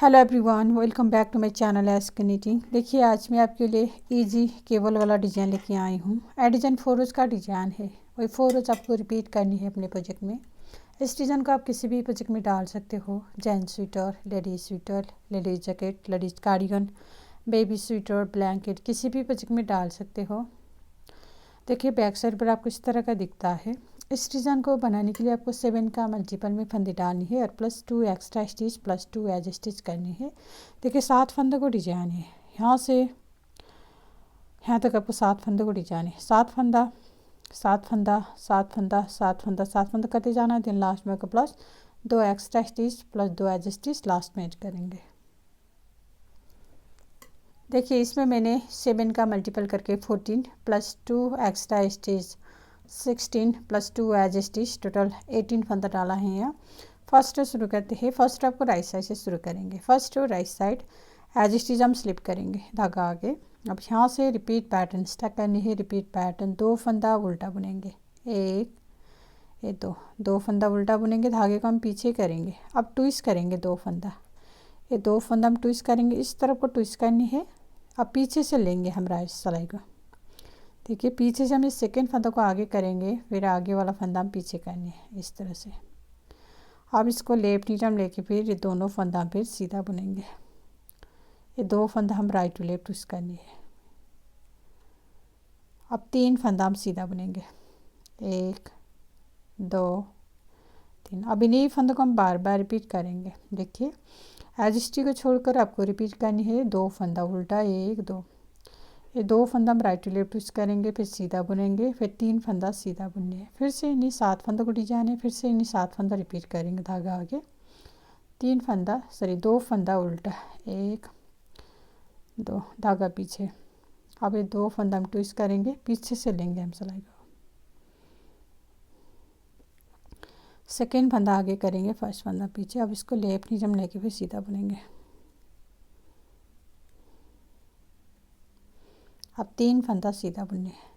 Hello everyone, welcome back to my channel ask knitting. देखिए आज मैं आपके लिए इजी केबल वाला डिज़ाइन लेके आई हूँ। डिज़ाइन 4 रोज़ का डिज़ाइन है, वही 4 रोज़ आपको रिपीट करनी है अपने प्रोजेक्ट में। इस डिज़ाइन को आप किसी भी प्रोजेक्ट में डाल सकते हो, gents sweater, ladies jacket, ladies cardigan, baby sweater, blanket, किसी भी प्रोजेक्ट में डाल सकते हो। देखिए बैक साइड पर आपको इस तरह का दिखता है। इस डिज़ाइन को बनाने के लिए आपको 7 का मल्टीपल में फंदे डालनी है और +2 एक्स्ट्रा स्टिच +2 एज स्टिच करनी है। देखिए 7 फंदों को डिजाइन है, यहाँ से यहाँ तक आपको 7 फंदों को डिजाइन है। 7 फंदा 7 फंदा 7 फंदा 7 फंदा 7 फंदा करते जाना है। देन लास्ट में आपको +2 extra stitch +2 as stitch last में ऐड करेंगे। देखिए इसमें मैंने 7 का मल्टीपल करके 14 +2 extra stitch 16 +2 as stitch total 18 फंदा डाला है। यहाँ फर्स्ट शुरू करते हैं। फर्स्ट आपको राइट साइड से शुरू करेंगे। First right side edge stitch हम स्लिप करेंगे धागा आगे। अब यहाँ से रिपीट पैटर्न स्टार्ट करनी है। रिपीट पैटर्न 2 फंदा उल्टा बुनेंगे, 1 ये 2 फंदा उल्टा बुनेंगे, धागे को हम पीछे करेंगे। अब ट्विस्ट करेंगे 2 फंदा, ये 2 फंदा हम ट्विस्ट करेंगे, इस तरफ को ट्विस्ट करनी है। अब पीछे से लेंगे हम राइट सिलाई को। देखिए पीछे से हम इस सेकेंड फंदा को आगे करेंगे, फिर आगे वाला फंदा हम पीछे करने है इस तरह से। अब इसको लेफ्ट नीट हम लेके फिर ये दोनों फंदा फिर सीधा बुनेंगे। ये 2 फंदा हम राइट टू लेफ्ट ट्विस्ट करनी है। अब 3 फंदा हम सीधा बुनेंगे, 1 2 3। अब इन्हीं फंदों को हम बार बार रिपीट करेंगे। देखिए एज स्टिच को छोड़कर आपको रिपीट करनी है। 2 फंदा उल्टा, 1 2, ये 2 फंदा हम राइट टू लेफ्ट ट्विस्ट करेंगे, फिर सीधा बुनेंगे, फिर 3 फंदा सीधा बुनने हैं। फिर से इन्हीं 7 फंदों को डिजाइन है, फिर से इन्हीं 7 फंदा रिपीट करेंगे धागा आगे। 2 फंदा उल्टा, 1 2 धागा पीछे। अब ये 2 फंदा हम ट्विस्ट करेंगे, पीछे से लेंगे हम सिलाई को। सेकेंड फंदा आगे करेंगे, फर्स्ट फंदा पीछे। अब इसको लेफ्ट नीचे हम लेके फिर सीधा बुनेंगे। अब 3 फंदा सीधा बुनने हैं,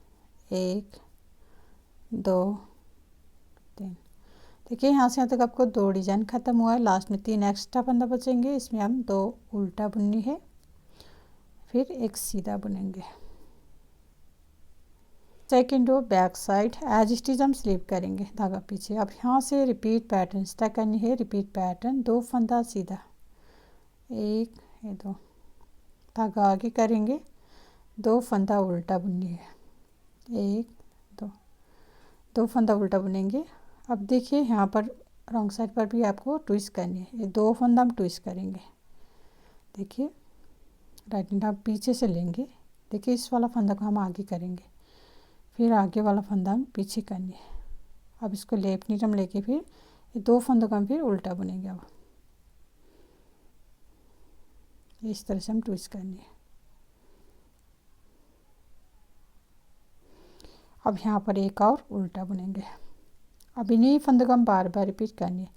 1 2 3। देखिए यहाँ से यहाँ तक आपको 2 डिजाइन खत्म हुआ है। लास्ट में 3 एक्स्ट्रा फंदा बचेंगे, इसमें हम 2 उल्टा बुननी है, फिर 1 सीधा बुनेंगे। Second row back side edge stitch हम स्लिप करेंगे धागा पीछे। अब यहाँ से रिपीट पैटर्न स्टार्ट करनी है। रिपीट पैटर्न 2 फंदा सीधा, 1 ये 2 धागा आगे करेंगे, 2 फंदा उल्टा बुननी है, 1 2 2 फंदा उल्टा बुनेंगे। अब देखिए यहाँ पर रॉन्ग साइड पर भी आपको ट्विस्ट करनी है। ये 2 फंदा हम ट्विस्ट करेंगे। देखिए राइट हैंड हम पीछे से लेंगे। देखिए इस वाला फंदा को हम आगे करेंगे, फिर आगे वाला फंदा हम पीछे करनी है। अब इसको लेफ्ट नीट हम लेके फिर ये 2 फंदों को हम फिर उल्टा बुनेंगे। अब इस तरह से हम ट्विस्ट करनी है। अब यहाँ पर एक और उल्टा बुनेंगे। अब इन्हीं फंदों को हम बार बार रिपीट करनी है।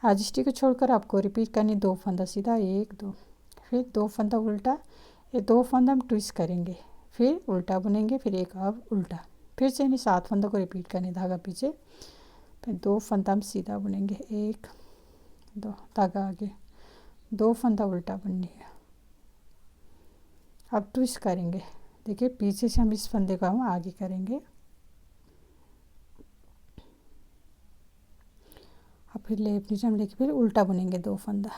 एज स्टिच को छोड़कर आपको रिपीट करनी, 2 फंदा सीधा, 1 2, फिर 2 फंदा उल्टा, ये 2 फंदा हम ट्विस्ट करेंगे, फिर उल्टा बुनेंगे, फिर एक और उल्टा, फिर से इन्हीं 7 फंदों को रिपीट करनी धागा पीछे, फिर 2 फंदा हम सीधा बुनेंगे, 1 2 धागा आगे, 2 फंदा उल्टा बुननी है। अब ट्विस्ट करेंगे। देखिए पीछे से हम इस फंदे को हम आगे करेंगे। अब फिर लेफ्ट नीचे हम लेके फिर उल्टा बुनेंगे, 2 फंदा,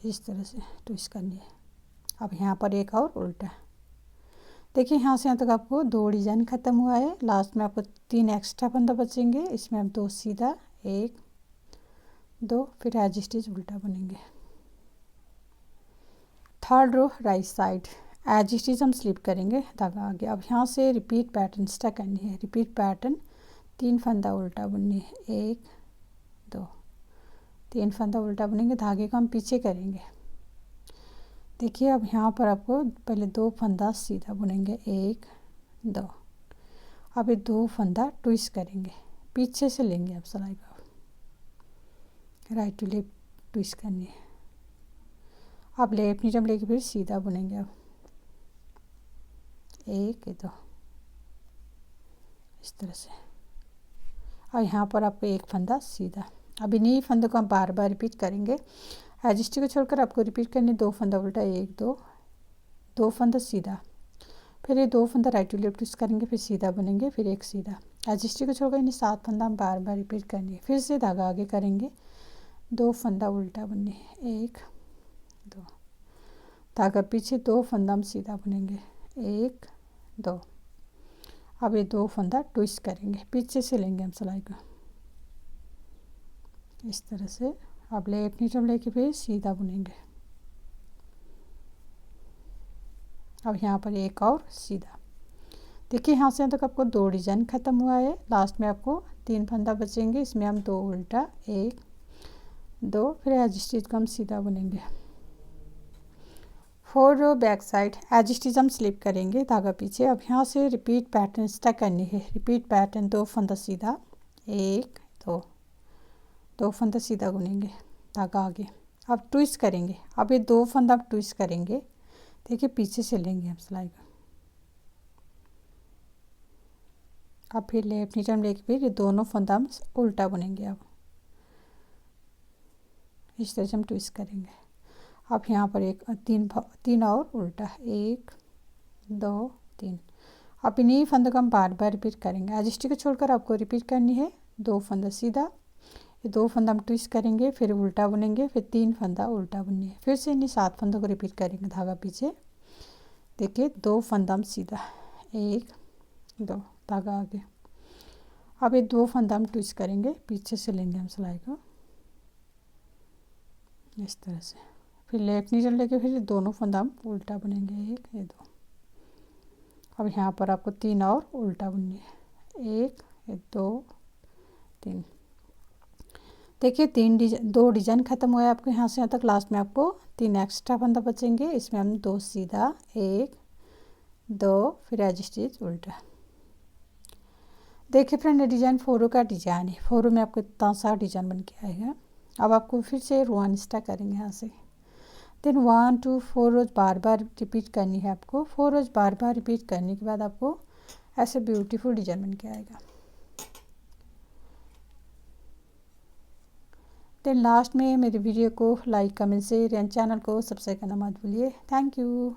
इस तरह से ट्विस्ट करनी है। अब यहाँ पर एक और उल्टा। देखिए यहाँ से यहाँ तक आपको 2 डिजाइन खत्म हुआ है। लास्ट में आपको 3 एक्स्ट्रा फंदा बचेंगे, इसमें आप 2 सीधा, 1 2, फिर एज स्टिच उल्टा बुनेंगे। Third row right side edge stitch हम स्लिप करेंगे धागा आगे। अब यहाँ से रिपीट पैटर्न स्टार्ट करनी है। रिपीट पैटर्न 3 फंदा उल्टा बुननी है, 1 2 3 फंदा उल्टा बुनेंगे, धागे को हम पीछे करेंगे। देखिए अब यहाँ पर आपको पहले 2 फंदा सीधा बुनेंगे, 1 2। अब ये 2 फंदा ट्विस्ट करेंगे, पीछे से लेंगे आप सिलाई को, राइट टू लेफ्ट ट्विस्ट करनी है। अब लेफ्ट नीचे हम लेके फिर सीधा बुनेंगे। अब 1 2 इस तरह से। और यहाँ पर आपको एक फंदा सीधा। अब इन्हीं फंदों को हम बार बार रिपीट करेंगे। एज स्टिच को छोड़कर आपको रिपीट करने 2 फंदा उल्टा, 1 2, 2 फंदा सीधा, फिर ये 2 फंदा राइट टू लेफ्ट ट्विस्ट करेंगे, फिर सीधा बुनेंगे, फिर एक सीधा। एज स्टिच को छोड़कर इन्हें 7 फंदा हम बार बार रिपीट करेंगे। फिर से धागा आगे करेंगे, 2 फंदा उल्टा बुनने, 1 2, धागा पीछे, 2 फंदा हम सीधा बुनेंगे, 1 2। अब ये 2 फंदा ट्विस्ट करेंगे, पीछे से लेंगे हम सिलाई को इस तरह से। अब लेफ्ट नीडल लेके फिर सीधा बुनेंगे। अब यहाँ पर एक और सीधा। देखिए यहाँ से तक आपको 2 डिजाइन ख़त्म हुआ है। लास्ट में आपको 3 फंदा बचेंगे, इसमें हम 2 उल्टा, 1 2, फिर एज स्टिच को हम सीधा बुनेंगे। 4 रो बैक साइड एज स्टिच हम स्लिप करेंगे, धागा पीछे। अब यहाँ से रिपीट पैटर्न स्टार्ट करनी है। रिपीट पैटर्न, 2 फंदा सीधा, 1 2, 2 फंदा सीधा बुनेंगे, धागा आगे। अब ट्विस्ट करेंगे। अब ये 2 फंदा आप ट्विस्ट करेंगे, देखिए पीछे से लेंगे हम सिलाई को। अब फिर लेफ्ट नीचे हम लेके फिर ये दोनों फंदा हम उल्टा बुनेंगे। अब इस तरह से हम ट्विस्ट करेंगे। अब यहाँ पर एक 3 और उल्टा, 1 2 3। अब इन्हीं फंदों को हम बार बार रिपीट करेंगे। एज स्टिच को छोड़कर आपको रिपीट करनी है। 2 फंदा सीधा, ये 2 फंदा हम ट्विस्ट करेंगे, फिर उल्टा बुनेंगे, फिर 3 फंदा उल्टा बुनिए, फिर से इन्हीं 7 फंदों को रिपीट करेंगे, धागा पीछे। देखिए 2 फंदा हम सीधा, 1 2, धागा आगे। अब ये 2 फंदा हम ट्विस्ट करेंगे, पीछे से लेंगे हम सिलाई को इस तरह से। फिर लेफ्ट नीडल लेके फिर दोनों फंदा हम उल्टा बुनेंगे, 1 ये 2। अब यहाँ पर आपको 3 और उल्टा बुननी है, 1 ये 2 3। देखिए 2 डिजाइन ख़त्म हुआ है आपको यहाँ से यहाँ तक। लास्ट में आपको 3 एक्स्ट्रा फंदा बचेंगे, इसमें हम 2 सीधा, 1 2, फिर एज स्टिच उल्टा। देखिए फ्रेंड, ये डिज़ाइन 4 रो का डिज़ाइन है। 4 रो में आपको इतना सा डिज़ाइन बन के आएगा। अब आपको फिर से रो 1 स्टार्ट करेंगे यहाँ से। देन 1 2 4 रोज बार बार रिपीट करनी है आपको। 4 रोज बार बार रिपीट करने के बाद आपको ऐसे ब्यूटीफुल डिज़ाइन बन के आएगा। देन लास्ट में मेरे वीडियो को like, comment, share and channel को सब्सक्राइब करना मत भूलिए। Thank you.